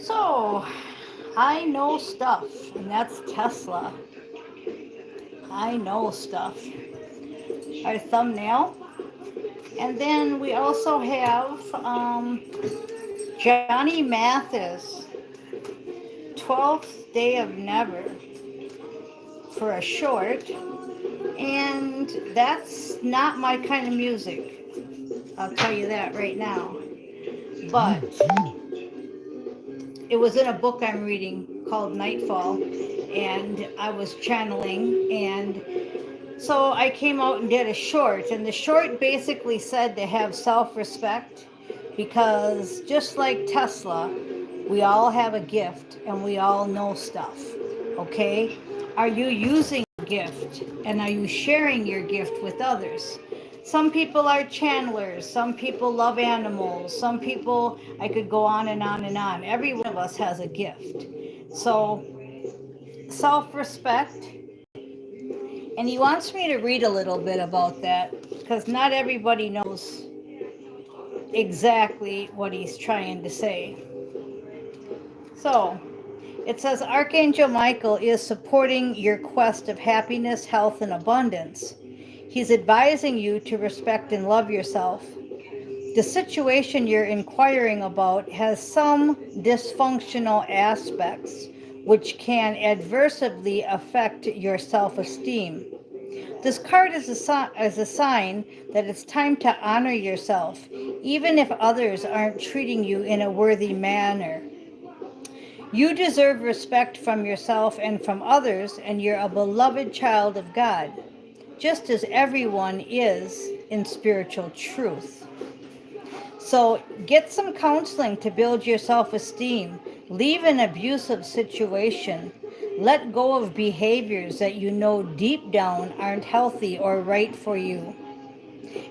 So, I know stuff, and that's Tesla. I know stuff. Our thumbnail. And then we also have Johnny Mathis, 12th Day of Never, for a short. And that's not my kind of music. I'll tell you that right now. But it was in a book I'm reading called Nightfall, and I was channeling, and so I came out and did a short, and the short basically said to have self-respect, because just like Tesla, we all have a gift and we all know stuff. Okay? Are you using your gift, and are you sharing your gift with others? Some people are channelers, some people love animals, some people, I could go on and on and on. Every one of us has a gift. So, self respect. And he wants me to read a little bit about that because not everybody knows exactly what he's trying to say. So, it says Archangel Michael is supporting your quest of happiness, health, and abundance. He's advising you to respect and love yourself. The situation you're inquiring about has some dysfunctional aspects which can adversely affect your self esteem. This card is a sign that it's time to honor yourself, even if others aren't treating you in a worthy manner. You deserve respect from yourself and from others, and you're a beloved child of God, just as everyone is in spiritual truth. So get some counseling to build your self-esteem. Leave an abusive situation. Let go of behaviors that you know deep down aren't healthy or right for you,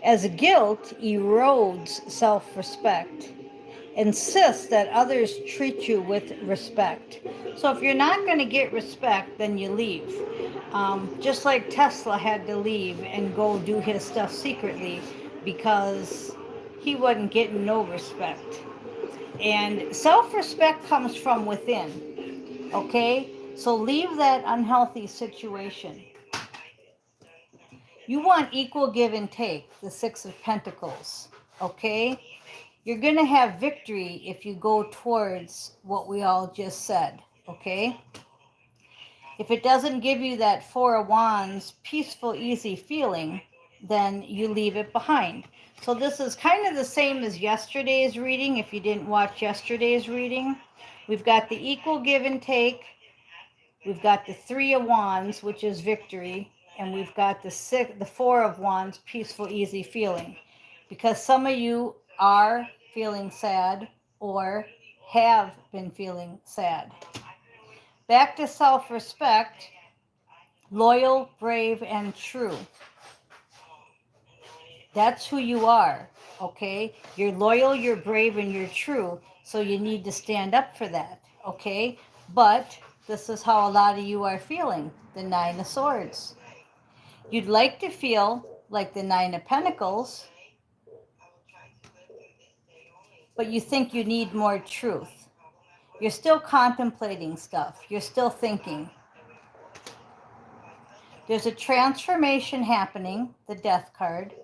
as guilt erodes self-respect. Insist that others treat you with respect. So if you're not going to get respect, then you leave. Just like Tesla had to leave and go do his stuff secretly because he wasn't getting no respect. And self-respect comes from within, okay? So leave that unhealthy situation. You want equal give and take, the Six of Pentacles, okay? You're going to have victory if you go towards what we all just said, okay? If it doesn't give you that Four of Wands, peaceful, easy feeling, then you leave it behind. So this is kind of the same as yesterday's reading. If you didn't watch yesterday's reading, we've got the equal give and take. We've got the Three of Wands, which is victory. And we've got the Four of Wands, peaceful, easy feeling. Because some of you are feeling sad or have been feeling sad. Back to self-respect, loyal, brave, and true. That's who you are, okay? You're loyal, you're brave, and you're true, so you need to stand up for that, okay? But this is how a lot of you are feeling, the Nine of Swords. You'd like to feel like the Nine of Pentacles, but you think you need more truth. You're still contemplating stuff. You're still thinking. There's a transformation happening, the Death card.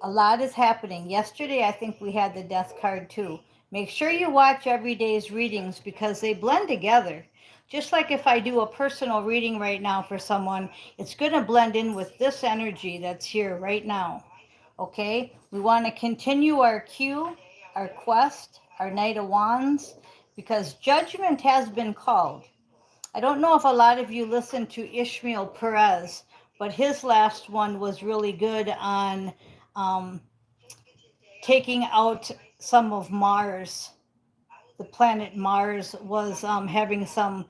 A lot is happening. Yesterday, I think we had the Death card too. Make sure you watch every day's readings because they blend together. Just like if I do a personal reading right now for someone, it's going to blend in with this energy that's here right now. Okay? We want to continue our queue, our quest, our Knight of Wands, because judgment has been called. I don't know if a lot of you listened to Ishmael Perez, but his last one was really good on taking out some of Mars. The planet Mars was having some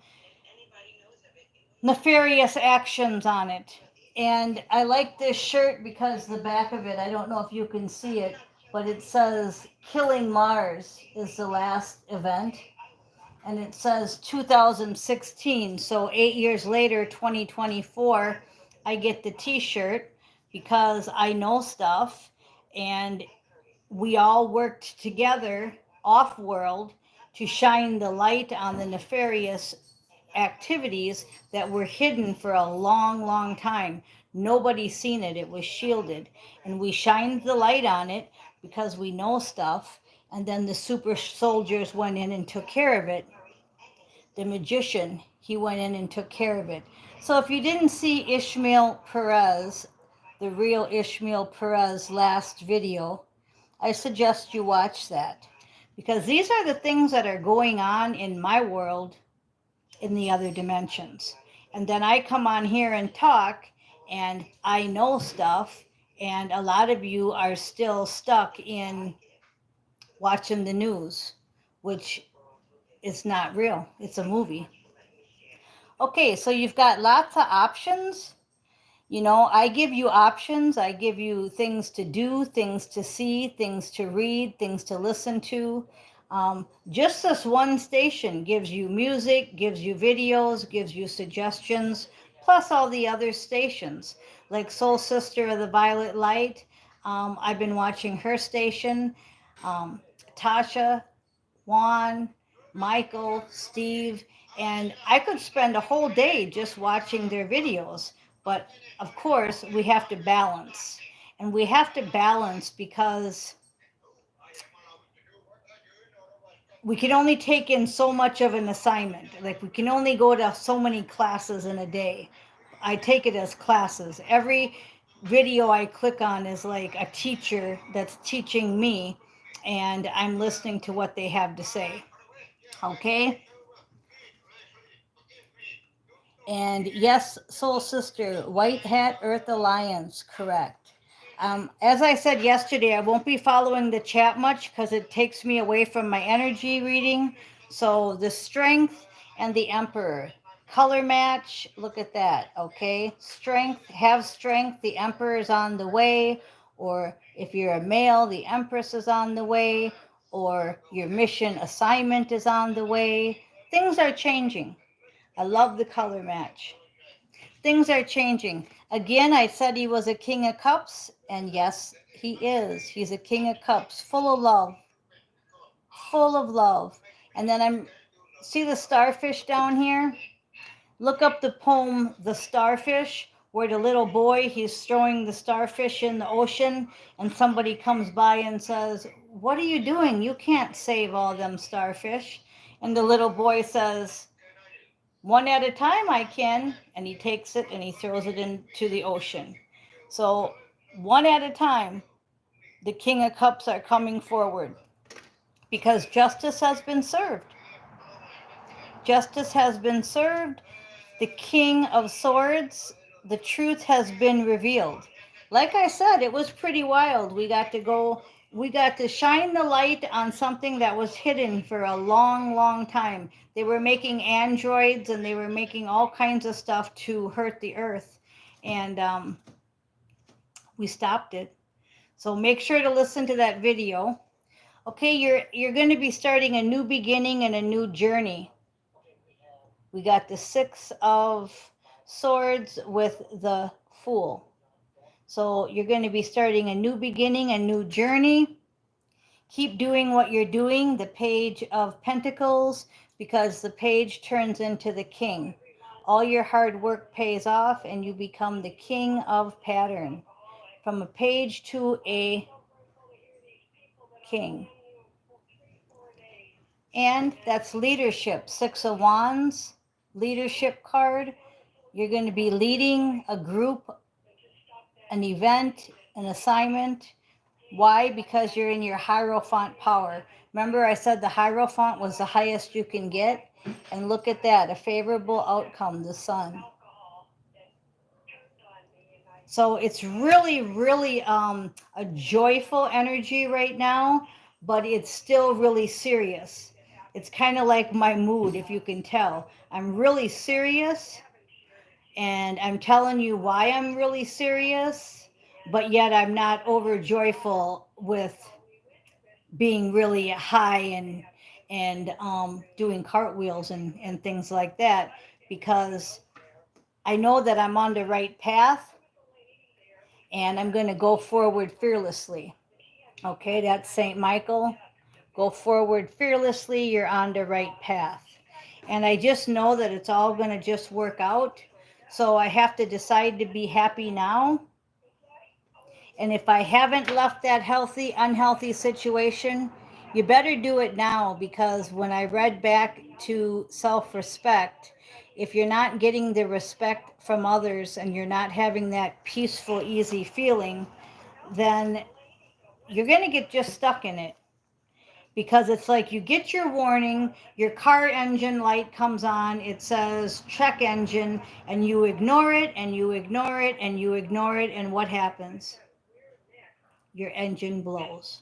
nefarious actions on it. And I like this shirt because the back of it, I don't know if you can see it, but it says Killing Mars is the last event. And it says 2016. So 8 years later, 2024, I get the t-shirt because I know stuff. And we all worked together off world to shine the light on the nefarious activities that were hidden for a long, long time. Nobody's seen it. It was shielded. And we shined the light on it because we know stuff. And then the super soldiers went in and took care of it. The magician, he went in and took care of it. So if you didn't see Ishmael Perez, the real Ishmael Perez last video, I suggest you watch that, because these are the things that are going on in my world in the other dimensions. And then I come on here and talk, and I know stuff, and a lot of you are still stuck in watching the news, which is not real. It's a movie. Okay, so you've got lots of options. You know, I give you options. I give you things to do, things to see, things to read, things to listen to. Just this one station gives you music, gives you videos, gives you suggestions, plus all the other stations, like Soul Sister of the Violet Light. I've been watching her station. Tasha, Juan, Michael, Steve, and I could spend a whole day just watching their videos. But of course, we have to balance. And we have to balance because we can only take in so much of an assignment. Like, we can only go to so many classes in a day. I take it as classes. Every video I click on is like a teacher that's teaching me, and I'm listening to what they have to say. Okay? And yes, Soul Sister, White Hat Earth Alliance, correct. As I said yesterday, I won't be following the chat much because it takes me away from my energy reading. So the Strength and the Emperor, color match, look at that, okay? Strength, have strength, the Emperor is on the way. Or if you're a male, the Empress is on the way. Or your mission assignment is on the way. Things are changing. I love the color match. Things are changing. Again, I said he was a King of Cups, and yes, he is. He's a King of Cups, full of love. Full of love. And then see the starfish down here? Look up the poem, The Starfish, where the little boy, he's throwing the starfish in the ocean, and somebody comes by and says, "What are you doing? You can't save all them starfish." And the little boy says, "One at a time I can," and he takes it and he throws it into the ocean. So one at a time, the King of Cups are coming forward because justice has been served. Justice has been served. The King of Swords, the truth has been revealed. Like I said, it was pretty wild. We got to shine the light on something that was hidden for a long, long time. They were making androids and they were making all kinds of stuff to hurt the earth. And we stopped it. So make sure to listen to that video. Okay, you're going to be starting a new beginning and a new journey. We got the Six of Swords with the Fool. So you're going to be starting a new beginning, a new journey. Keep doing what you're doing, the Page of Pentacles, because the page turns into the king. All your hard work pays off and you become the king of pattern. From a page to a king. And that's leadership. Six of Wands, leadership card. You're going to be leading a group, an event, an assignment. Why? Because you're in your Hierophant power. Remember I said the Hierophant was the highest you can get? And look at that, a favorable outcome, the Sun. So it's really, really a joyful energy right now, but it's still really serious. It's kind of like my mood, if you can tell. I'm really serious, and I'm telling you why I'm really serious, but yet I'm not over joyful with being really high and doing cartwheels and things like that, because I know that I'm on the right path and I'm going to go forward fearlessly. Okay, that's St. Michael. Go forward fearlessly. You're on the right path. And I just know that it's all going to just work out. So I have to decide to be happy now. And if I haven't left that unhealthy situation, you better do it now, because when I read back to self-respect, if you're not getting the respect from others and you're not having that peaceful, easy feeling, then you're going to get just stuck in it. Because it's like you get your warning, your car engine light comes on, it says check engine, and you ignore it, and you ignore it, and you ignore it, and what happens? Your engine blows.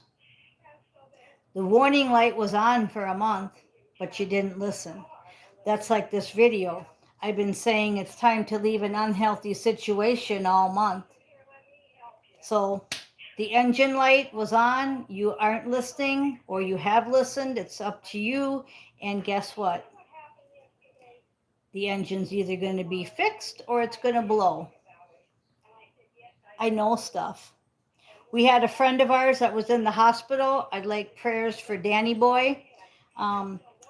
The warning light was on for a month, but you didn't listen. That's like this video. I've been saying it's time to leave an unhealthy situation all month. So the engine light was on, you aren't listening, or you have listened, it's up to you. And guess what? The engine's either going to be fixed or it's going to blow. I know stuff. We had a friend of ours that was in the hospital. I'd like prayers for Danny Boy.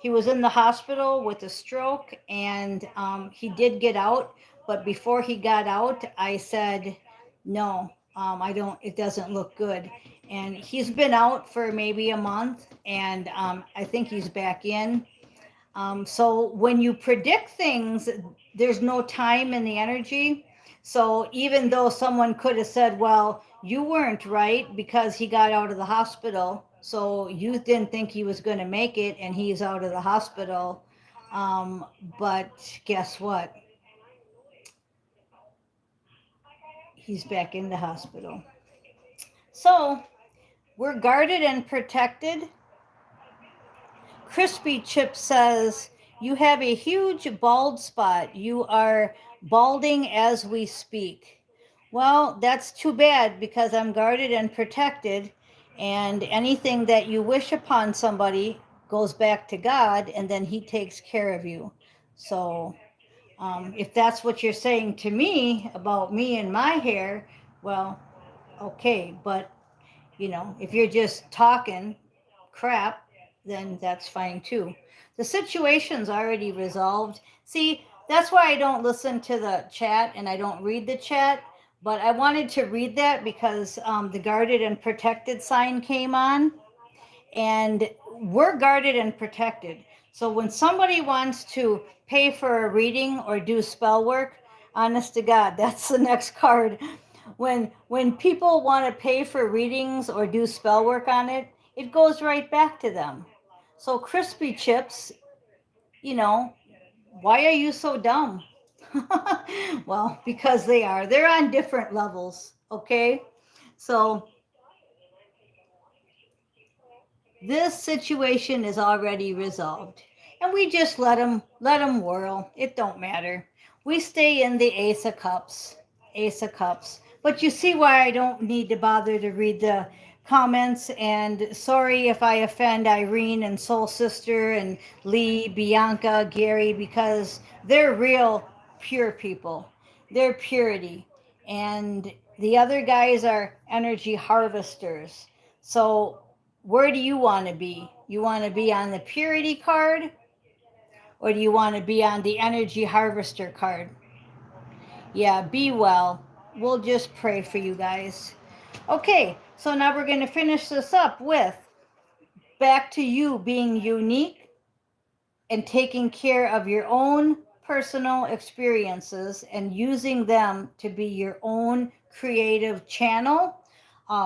He was in the hospital with a stroke, and he did get out. But before he got out, I said, no, I don't, it doesn't look good. And he's been out for maybe a month, and I think he's back in. So when you predict things, there's no time in the energy. So even though someone could have said, well, you weren't right because he got out of the hospital, so you didn't think he was going to make it, and he's out of the hospital. But guess what? He's back in the hospital. So we're guarded and protected. Crispy Chip says, you have a huge bald spot. You are balding as we speak. Well, that's too bad, because I'm guarded and protected, and anything that you wish upon somebody goes back to God, and then he takes care of you. So if that's what you're saying to me about me and my hair, well, okay. But, you know, if you're just talking crap, then that's fine too. The situation's already resolved. See, that's why I don't listen to the chat and I don't read the chat. But I wanted to read that because the guarded and protected sign came on, and we're guarded and protected. So when somebody wants to pay for a reading or do spell work, honest to God, that's the next card. When people want to pay for readings or do spell work on it, it goes right back to them. So Crispy Chips, you know, why are you so dumb? Well, because they are. They're on different levels, okay? So this situation is already resolved, and we just let them whirl. It don't matter. We stay in the Ace of Cups. But you see why I don't need to bother to read the comments. And sorry if I offend Irene and Soul Sister and Lee, Bianca, Gary, because they're real pure people. They're purity. And the other guys are energy harvesters. So where do you want to be? You want to be on the purity card, or do you want to be on the energy harvester card? Yeah, be well. We'll just pray for you guys. Okay, so now we're going to finish this up with back to you being unique and taking care of your own personal experiences and using them to be your own creative channel,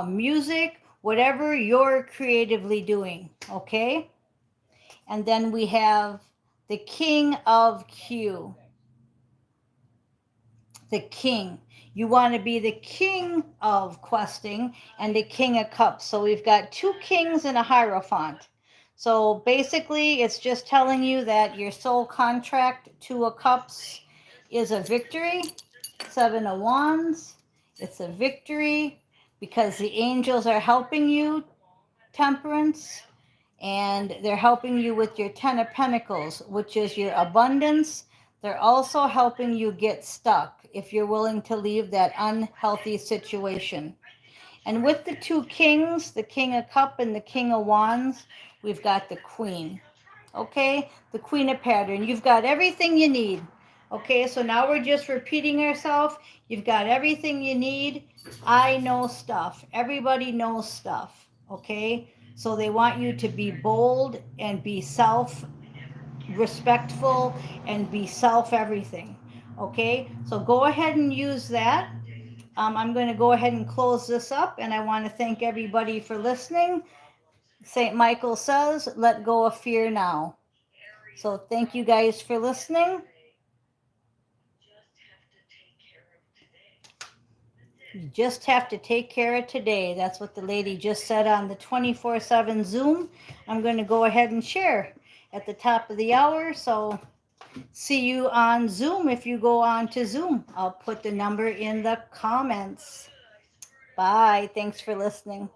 music, whatever you're creatively doing, okay? And then we have the King of Q. The king. You want to be the king of questing and the King of Cups. So we've got two kings and a Hierophant. So basically, it's just telling you that your soul contract, Two of Cups, is a victory. Seven of Wands, it's a victory because the angels are helping you, Temperance, and they're helping you with your Ten of Pentacles, which is your abundance. They're also helping you get stuck if you're willing to leave that unhealthy situation. And with the two kings, the King of Cup and the King of Wands, we've got the Queen. Okay, the Queen of Pattern. You've got everything you need. Okay, so now we're just repeating ourselves. You've got everything you need. I know stuff. Everybody knows stuff. Okay, so they want you to be bold and be respectful and be self everything. Okay, so go ahead and use that. I'm going to go ahead and close this up, and I want to thank everybody for listening. St. Michael says, let go of fear now. So thank you guys for listening. You just have to take care of today. That's what the lady just said on the 24/7 Zoom. I'm going to go ahead and share at the top of the hour. So see you on Zoom if you go on to Zoom. I'll put the number in the comments. Bye. Thanks for listening.